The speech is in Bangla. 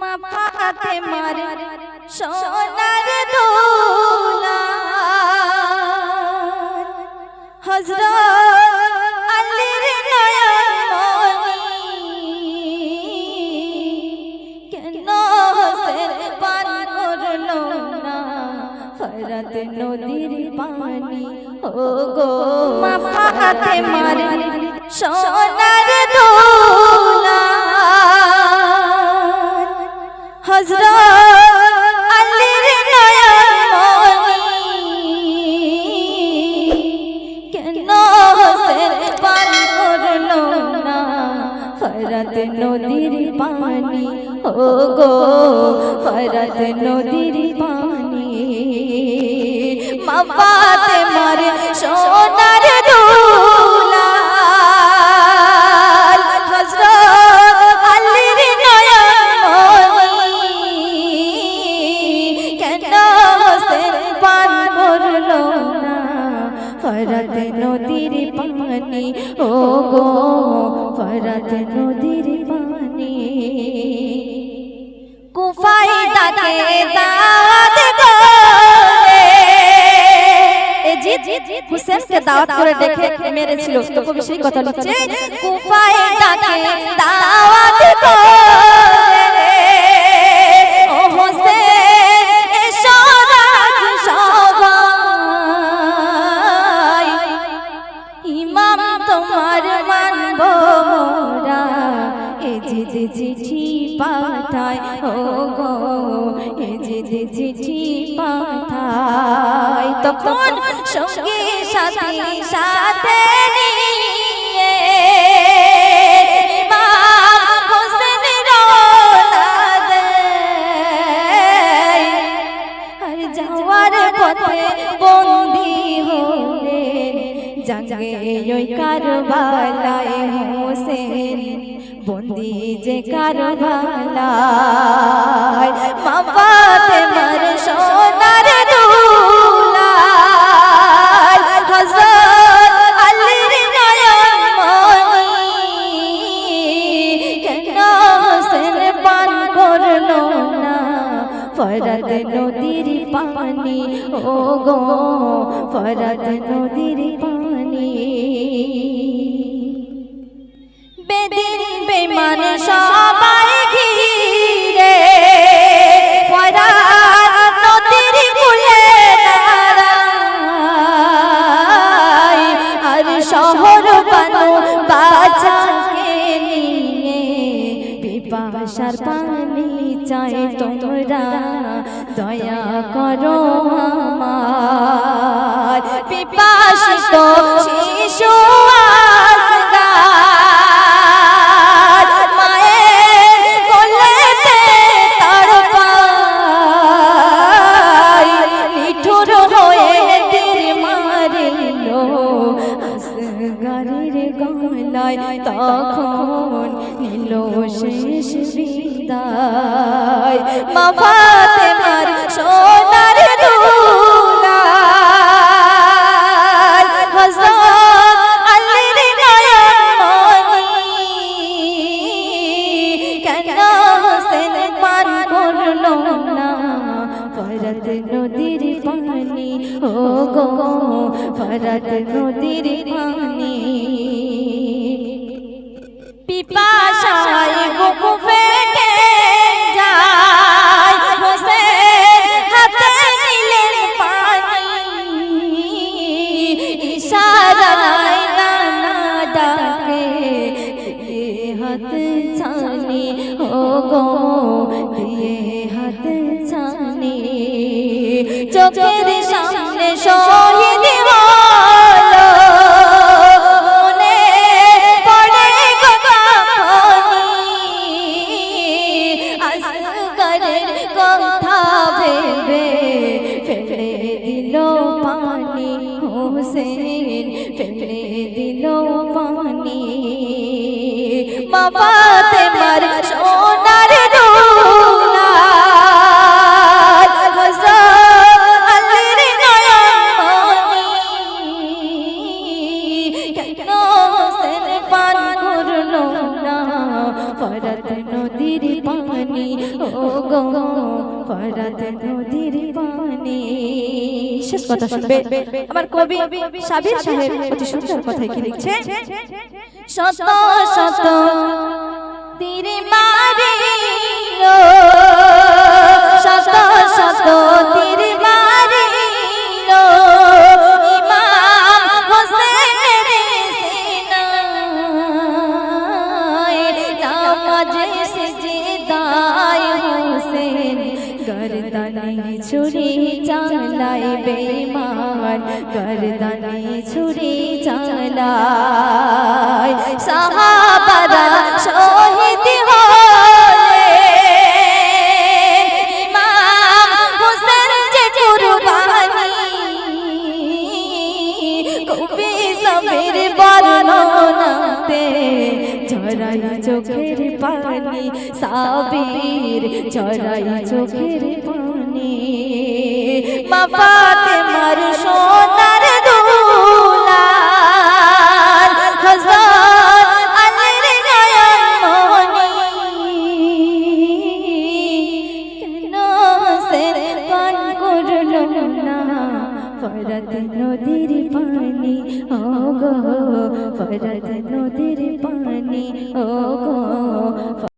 মা ফাতেমার সোনার দোলা হযরত আলীর নয়নমণি কেন হোসেন পান করলো না ফরাত নদীর পানি ও গো মা ফাতেমার সোনার দোলা হযরত আলীর নয়নমণি কেন হোসেন পান করলো না ফরাত নদীর পানি ও গো ফরাত নদীর পানি মা ফাতেমার সোনার দোলা হযরত আলীর নয়নমণি কেন হোসেন পান করলো না ফরাত নদীর পানি ও গো ফরাত নদীর পানি কুফায় তাকে দাওয়াত করে হুসেনকে দাওয়াত করে ডেকে মেরেছিল তো কবি সেই কথা লিখছে কুফায় তাকে দাওয়াত করে ও হোসেন এসো রাজ সভায় ইমাম তোমার মানব মোরা এ যে চিঠি পাঠায় ও গো এ যে চিঠি পাঠায় তখন সঙ্গী সাথী সাথে নিয়ে ইমাম হোসেন রওনা দেয় আর যাওয়ার পথে বন্দী হলেন জাগে ওই কারবালায় হোসেন বন্দী যে কারবালায় মা ফাতেমার সোনার দোলা হযরত আলীর নয়নমণি কেন হোসেন পান করলো না ফরাত নদীর পানি ও গো ফরাত নদীর পানি বেদিন বেঈমান সবাই ঘিরে ফরাত নদীর কূলে দাঁড়ায় আর শহর বানু বাচ্চাকে নিয়ে পিপাসার পানি চাই তোমরা দয়া করো আমার পিপাসিত শিশু তখন নিল শেষ বিদায় মা ফাতেমার সোনার দোলা হযরত আলীর নয়নমণি কেন হোসেন পান করলো না ফরাত নদীর পানি ও গো ফরাত নদীর পানি পিপাসায় বুক ফেটে যায় হোসেন হাতে নিলেন পানি ইশারায় নানা ডাকে দিয়ে হাত ছানি ও গো দিয়ে হাত ছানি চোখের সামনে শহীদ হলো কথা ভেবে ফেলে দিল পানি হোসেন ফেলে দিল পানি মা ফাতেমার সোনার দোলা হযরত আলীর নয়নমণি কেন হোসেন পান করলো না ফরাত নদীর পানি ও গো ফরাত নদীর পানি। শেষ কথা শুনবে আমার কবি সাবির সাহেব অতি সুন্দর কথায় কি লিখছে, শত শত তীর মারিল, শত শত তীর মারিল ইমাম হোসেনের সিনায়, নামাজে সিজদায় হোসেন গর্দানে ছুরি চালায় বেঈমান, গর্দানে ছুরি চালায়। সাহাবারা শহীদ হলেন, ইমাম হোসেন যে কুরবানি, কবি সাবির বর্ণনাতে ঝরাই চোখের পানি, সাবির ঝরাই চোখের পানি। মা ফাতেমার সোনার দুলাল হযরত আলীর নয়নমণি, কেন সে পান করলো না ফরাত নদীর পানি, ও গো ফরাত নদীর পানি, ও গো।